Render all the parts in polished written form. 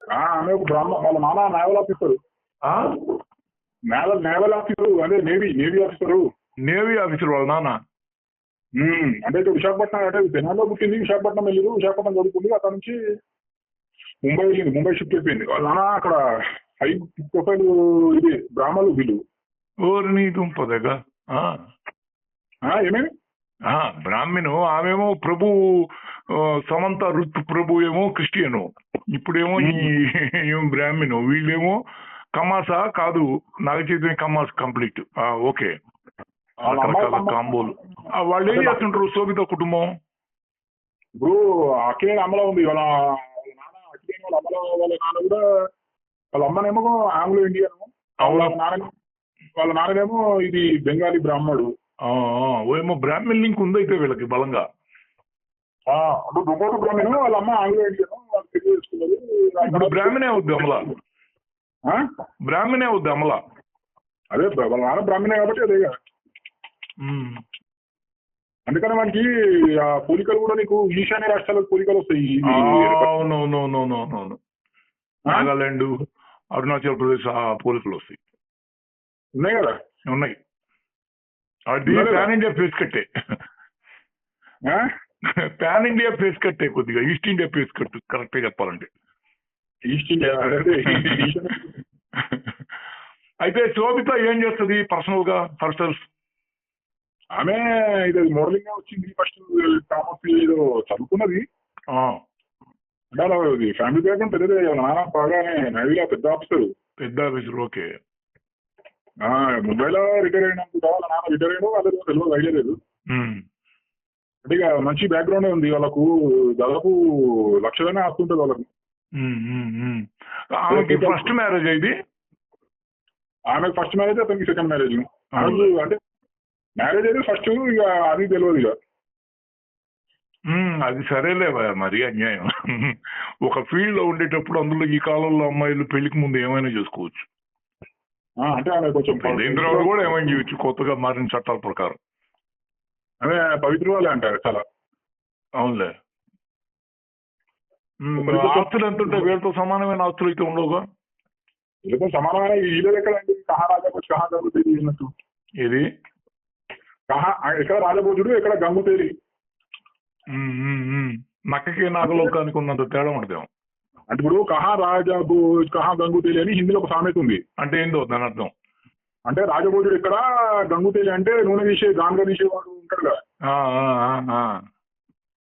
ఆమె ఒక బ్రాహ్మణ, వాళ్ళ నాన్న నేవల్ ఆఫీసర్. నేవల్ ఆఫీసర్, అదే నేవీ ఆఫీసరు. నేవీ ఆఫీసర్ వాళ్ళ నాన్న. అంటే ఇక్కడ విశాఖపట్నం, అంటే తెనాలిలో పుట్టింది, విశాఖపట్నం వెళ్ళిరు, విశాఖపట్నం చదువుకుంది, అక్కడ నుంచి ముంబై వెళ్ళింది, ముంబై షిఫ్ట్ అయిపోయింది. వాళ్ళ నాన్న అక్కడ హై ప్రొఫైల్ ఇది బ్రాహ్మణులు వీళ్ళు. ఓరి నీ దుంపదగా. ఏమేమి బ్రాహ్మణు, ఆమెమో ప్రభు సమంత ఋతు ప్రభు ఏమో క్రిస్టియను, ఇప్పుడేమో ఈ బ్రాహ్మణు, వీళ్ళేమో కమాసా కాదు, నాగచైతన్య కమాస్ కంప్లీట్. ఓకే, కాంబోలు. వాళ్ళు ఏం చేస్తుంటారు శోభిత కుటుంబం? ఇప్పుడు అక్కినేని అమల ఉంది, వాళ్ళ నాన్న అక్కినేని వాళ్ళ అమల, వాళ్ళ నాన్న కూడా, వాళ్ళ అమ్మనేమో ఆంగ్లో ఇండియను, వాళ్ళ నాన్ననేమో ఇది బెంగాలీ బ్రాహ్మణుడు. ఏమో బ్రాహ్మణ్ లింక్ ఉందైతే వీళ్ళకి బలంగా. దుబ్బోటు బ్రాహ్మణు, వాళ్ళ అమ్మ ఆంగ్లో ఇండియను, వాళ్ళు పెళ్లి చేసుకున్నది. ఇప్పుడు బ్రాహ్మణే అవుద్ది అమల, బ్రాహ్మణే అవుద్ది అమల. అదే వాళ్ళ నాన్న బ్రాహ్మణే కాబట్టి అదే. అందుకని మనకి ఆ పోలికలు కూడా నీకు ఈశాన్య రాష్ట్రాలకు పోలికలు వస్తాయి. అవునవునవునవునవును, నాగాలాండ్, అరుణాచల్ ప్రదేశ్ ఆ పోలికలు వస్తాయి. ఉన్నాయి కదా, ఉన్నాయి. అది పాన్ ఇండియా ఫేస్ కట్టే, పాన్ ఇండియా ఫేస్ కట్టే, కొద్దిగా ఈస్ట్ ఇండియా ఫేస్ కట్టు, కరెక్ట్ గా చెప్పాలంటే. East India. అయితే శోభిత ఏం చేస్తుంది పర్సనల్ గా హర్సెల్ఫ్? ఆమె ఇది మోడలింగ్ గా వచ్చింది ఫస్ట్, కామర్స్ ఏదో చదువుకున్నది. అంటే ఫ్యామిలీ బ్యాక్గ్రౌండ్ పెద్దదే, నాన్న బాగానే నేవీలో పెద్ద ఆఫీసర్. పెద్ద ఆఫీసర్, ఓకే. ముంబైలో రిటైర్ అయినా కూడా వాళ్ళ నాన్న రిటైర్ అయినా వాళ్ళకి తెలియదు, ఐడియా లేదు. అంటే ఇక మంచి బ్యాక్గ్రౌండ్ ఉంది వాళ్ళకు, దాదాపు లక్షలనే ఆస్తుంటుంది వాళ్ళకు. ఫస్ట్ మ్యారేజ్ ఇది? ఆమెకు ఫస్ట్ మ్యారేజ్, అతనికి సెకండ్ మ్యారేజ్. అంటే మ్యారేజ్ అయితే ఫస్ట్, ఇక అది తెలియదు ఇక. అది సరేలే, మరి అన్యాయం. ఒక ఫీల్డ్ లో ఉండేటప్పుడు అందులో ఈ కాలంలో అమ్మాయిలు పెళ్లికి ముందు ఏమైనా చేసుకోవచ్చు. అంటే ఆమె కొంచెం పెళ్ళైన కూడా ఏమైనా చేయొచ్చు కొత్తగా మారిన చట్టాల ప్రకారం. ఆమె పవిత్రురాలే అంటారు చాలా. అవునులే. ఆస్తులు ఎంత ఉంటాయి? వీళ్ళతో సమానమైన ఆస్తులు అయితే ఉండవుగా? వీళ్ళతో సమానమైన వీళ్ళది ఎక్కడండి? కహా రాజభోజ్ కహా గంగుతేలి అన్నట్టు. ఏది ఎక్కడ రాజభోజుడు, ఎక్కడ గంగుతేలి. నక్కకి నాగలోకానికి ఉన్నంత తేడా ఉండదేమో. అంటే ఇప్పుడు కహా రాజభోజ్ కహా గంగుతేలి అని హిందీలో ఒక సామెత ఉంది. అంటే ఏందో దాని అర్థం? అంటే రాజభోజుడు ఇక్కడ, గంగుతేలి అంటే నూనె తీసే గానుగ తీసేవాడు ఉంటాడు కదా.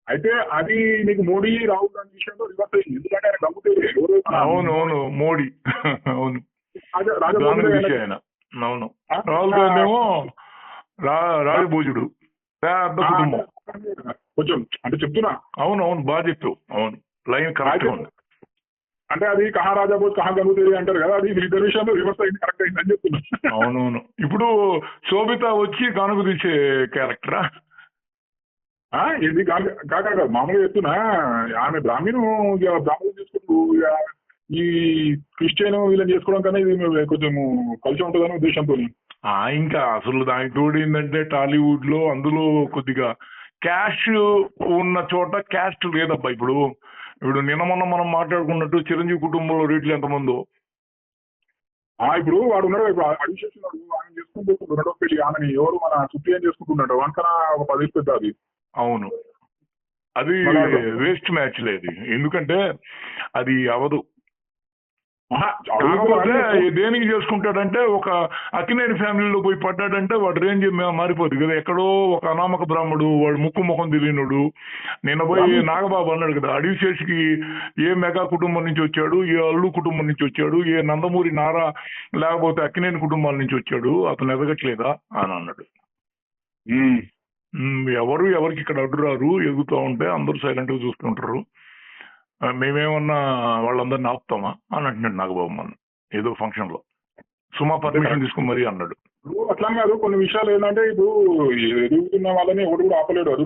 అయితే అది నీకు మోడీ రాహుల్ గాంధీ విషయంలో రివర్స్ అయింది. ఎందుకంటే ఆయన గంగుతేలి. అవును మోడీ, అవును అవును. రాహుల్ గాంధీ ఏమో రాజభోజుడు, పెద్ద కుటుంబం. కొంచెం అంటే చెప్తున్నా. అవును బాగా చెప్పావు. అవును, లైన్ కరెక్ట్ ఉంది. అంటే అది కహా రాజాభోజ్ కహా గంగుతేలి అంటారు కదా, అది ఇద్దరు విషయంలో రివర్స్ అయింది, కరెక్ట్ అయింది అని చెప్తున్నా. అవునవును. ఇప్పుడు శోభిత వచ్చి గానుగు తీసే క్యారెక్టరా? ఇది కాక మామూలుగా చెప్తున్నా. ఆమె బ్రాహ్మణు, బ్రాహ్మణులు చేసుకుంటూ ఈ క్రిస్టియన్ వీళ్ళని చేసుకోవడం కన్నా ఇది కొంచెం కలిసి ఉంటుందని ఉద్దేశంతో. ఇంకా అసలు దానికి తోడు ఏంటంటే టాలీవుడ్ లో అందులో కొద్దిగా క్యాష్ ఉన్న చోట క్యాస్ట్ లేదబ్బా. ఇప్పుడు నిన్న మొన్న మనం మాట్లాడుకున్నట్టు చిరంజీవి కుటుంబంలో రేట్లు ఎంతమందో. ఇప్పుడు వాడు ఉన్నాడు, ఇప్పుడు అడిషేస్తున్నాడు, ఆయన చేసుకుంటూ రెండో పెళ్లి ఆమెని ఎవరు మన చుట్టూ ఏం చేసుకుంటున్నాడు, వానికన్నా ఒక 10 పెద్ద అది. అవును, అది వేస్ట్ మ్యాచ్ లేదు, ఎందుకంటే అది అవదు. కాకపోతే దేనికి చేసుకుంటాడంటే ఒక అక్కినేని ఫ్యామిలీలో పోయి పడ్డాడంటే వాడు రేంజ్ మారిపోతుంది కదా. ఎక్కడో ఒక అనామక బ్రాహ్మడు, వాడు ముక్కు ముఖం తెలియనుడు. నిన్న పోయి నాగబాబు అన్నాడు కదా, అడివిశేషికి ఏ మెగా కుటుంబం నుంచి వచ్చాడు, ఏ అల్లు కుటుంబం నుంచి వచ్చాడు, ఏ నందమూరి నారా లేకపోతే అక్కినేని కుటుంబాల నుంచి వచ్చాడు, అతను ఎదగట్లేదా అని అన్నాడు. ఎవరికి ఇక్కడ అడ్డు రారు, ఎదుగుతూ ఉంటే అందరూ సైలెంట్ గా చూస్తుంటారు, మేమేమన్నా వాళ్ళందరినీ ఆపుతామా అని అంటున్నాడు నాగబాబు మన ఏదో ఫంక్షన్ లో. సుమా పర్మిషన్ తీసుకుని మరీ అన్నాడు. అట్లా కాదు, కొన్ని విషయాలు ఏంటంటే ఇప్పుడు ఎదుగుతున్న వాళ్ళని ఎవరు కూడా ఆపలేడు. అది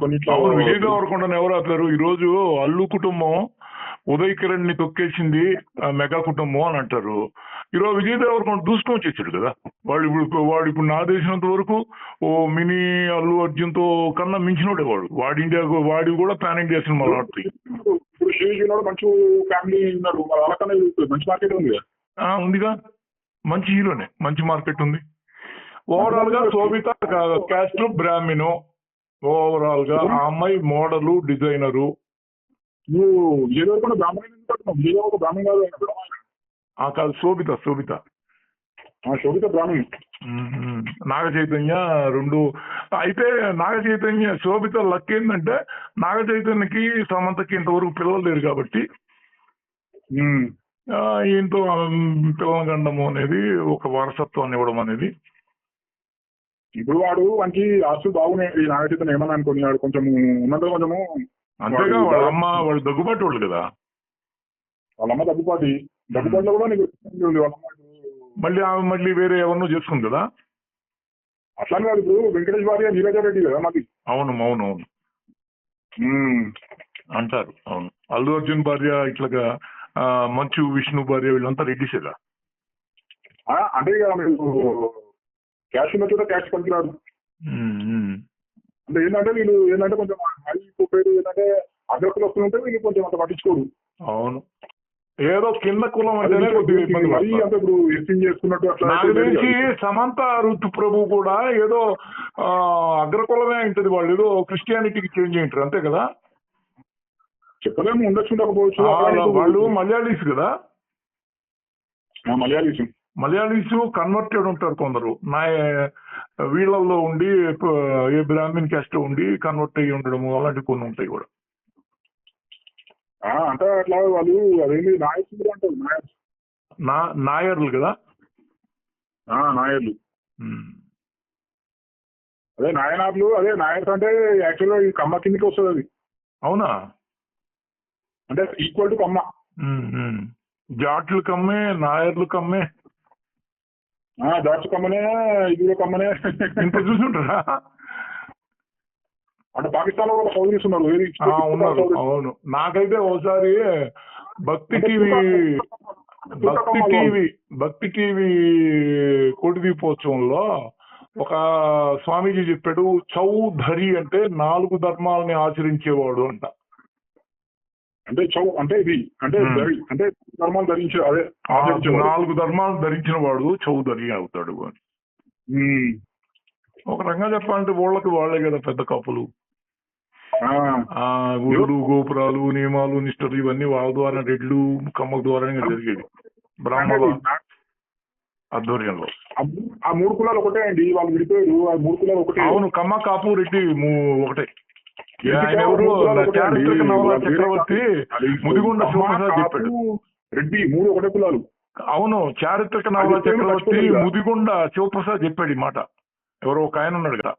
కొన్నిట్లో విజయ్ దేవరకొండను ఎవరు ఆపారు? ఈ రోజు అల్లు కుటుంబం ఉదయ్ కిరణ్ ని తొక్కేసింది మెగా కుటుంబం అని అంటారు. ఈరోజు విజయ్ దేవరకొండ దూసుకొని వచ్చేసాడు కదా. వాడు ఇప్పుడు నా తెలిసినంత వరకు ఓ మినీ అల్లు అర్జున్ తో కన్నా మించినోడే వాడు. వాడి కూడా పాన్ ఇండియా సినిమాలు ఆడుతాయి. ఇప్పుడు శ్రీజు మంచి ఫ్యామిలీ ఉన్నారు, వాళ్ళకన్నా మంచి మార్కెట్ ఉంది కదా. ఉందిగా, మంచి హీరోనే, మంచి మార్కెట్ ఉంది. ఓవరాల్ గా శోభిత క్యాస్ట్ బ్రాహ్మిను, ఓవరాల్ గా ఆ అమ్మాయి మోడలు, డిజైనరు. నువ్వు విజయ్ దేవరకొండ బ్రాహ్మణ్ విజయ్ ఒక బ్రాహ్మణ్ కాదు, శోభిత శోభిత బ్రాహ్మణ్. నాగ చైతన్య రెండు. అయితే నాగ చైతన్య శోభిత లక్ ఏంటంటే నాగ చైతన్యకి సమంతకి ఇంతవరకు పిల్లలు లేరు కాబట్టి ఈయనతో పిల్లల గండము అనేది ఒక వారసత్వాన్ని ఇవ్వడం అనేది. ఇప్పుడు వాడు వానికి ఆస్తులు బాగున్నాయి, నాగ చైతన్య ఏమన్నా అనుకోని వాడు కొంచెం ఉన్నంత కొంచెము. అంతేగా వాళ్ళ అమ్మ వాళ్ళు దగ్గుబాటి వాళ్ళు కదా. వాళ్ళమ్మ దగ్గుబాటిలో కూడా నీకు ఉంది వాళ్ళమ్మ. మళ్ళీ వేరే ఎవరినో చేసుకుంది కదా. అట్లానే కాదు, ఇప్పుడు వెంకటేష్ భార్య నీరజారెడ్డి కదా మాది. అవును అంటారు. అవును, అల్లు అర్జున్ భార్య ఇట్లాగా మంచు విష్ణు భార్య వీళ్ళంతా రెడ్డిసేగా. అంటే ఇక మీరు క్యాష్ ఉన్న చోట క్యాష్ పనికిరాదు. అంటే ఏంటంటే వీళ్ళు ఏంటంటే కొంచెం హై ప్రొఫైల్ ఏంటంటే అగ్రకులు వస్తుంటే వీళ్ళు కొంచెం అంత పట్టించుకోడు. అవును, ఏదో కింద కులం అంటేనే కొద్దిగా ఇబ్బంది. అంటే ఇప్పుడు ఎస్టింగ్ చేసుకున్నట్టు అట్లా నాకు తెలిసి సమంత ఋతు ప్రభు కూడా ఏదో అగ్రకులమే ఉంటుంది. వాళ్ళు ఏదో క్రిస్టియానిటీకి చేంజ్ అయ్యింటారు అంతే కదా. చెప్పలేము, ఉండొచ్చు ఉండకపోవచ్చు. వాళ్ళు మలయాళీస్ కదా. మలయాళీస్ కన్వర్టెడ్ ఉంటారు కొందరు. వీళ్ళల్లో ఉండి ఏ బ్రాహ్మణ్ క్యాస్ట్ ఉండి కన్వర్ట్ అయ్యి ఉండడము అలాంటివి కొన్ని ఉంటాయి కూడా. అంటే అట్లా వాళ్ళు అదేంటి నాయకులు అంటారు, నాయర్లు కదా. నాయర్లు అదే నాయనార్లు, అదే నాయర్స్ అంటే యాక్చువల్గా ఈ కమ్మ కిందకి వస్తుంది అది. అవునా? అంటే ఈక్వల్ టు కమ్మ. జాట్లు కమ్మే, నాయర్లు కమ్మే. జాట్స్ కమ్మనే, ఇది కమ్మనే. ఇంత చూసుంటారా? అంటే పాకిస్తాన్ లో చౌదరీస్ ఉన్నారు. అవును, నాకైతే ఒకసారి భక్తి టీవీ కోటి దీపోత్సవంలో ఒక స్వామీజీ చెప్పాడు, చౌధరి అంటే 4 ధర్మాలని ఆచరించేవాడు అంట. అంటే అంటే ఇది అంటే అంటే ధర్మాలు ధరించే అదే 4 ధర్మాలు ధరించిన వాడు చౌధరి అవుతాడు అని. ఒక రకంగా చెప్పాలంటే వాళ్ళే కదా పెద్ద కప్పులు. గుడులు, గోపురాలు, నియమాలు, నిష్ఠలు ఇవన్నీ వాళ్ళ ద్వారా, రెడ్లు కమ్మల ద్వారానే జరిగేది బ్రాహ్మణ ఆధ్వర్యంలో. ఆ 3 కులాలు ఒకటే అండి, వాళ్ళు విడిపోయారు. ఆ 3 కులాలు ఒకటే. అవును, కమ్మ, కాపు, రెడ్డి ఒకటే. ఆయన ఎవరు చారిత్రక నవల చక్రవర్తి ముదిగొండ శివప్రసాద్ చెప్పాడు. రెడ్డి 3 ఒకటే కులాలు. అవును, చారిత్రక నవల చక్రవర్తి ముదిగొండ శివప్రసాద్ చెప్పాడు ఈ మాట. ఎవరో ఒక ఆయన ఉన్నాడు కదా.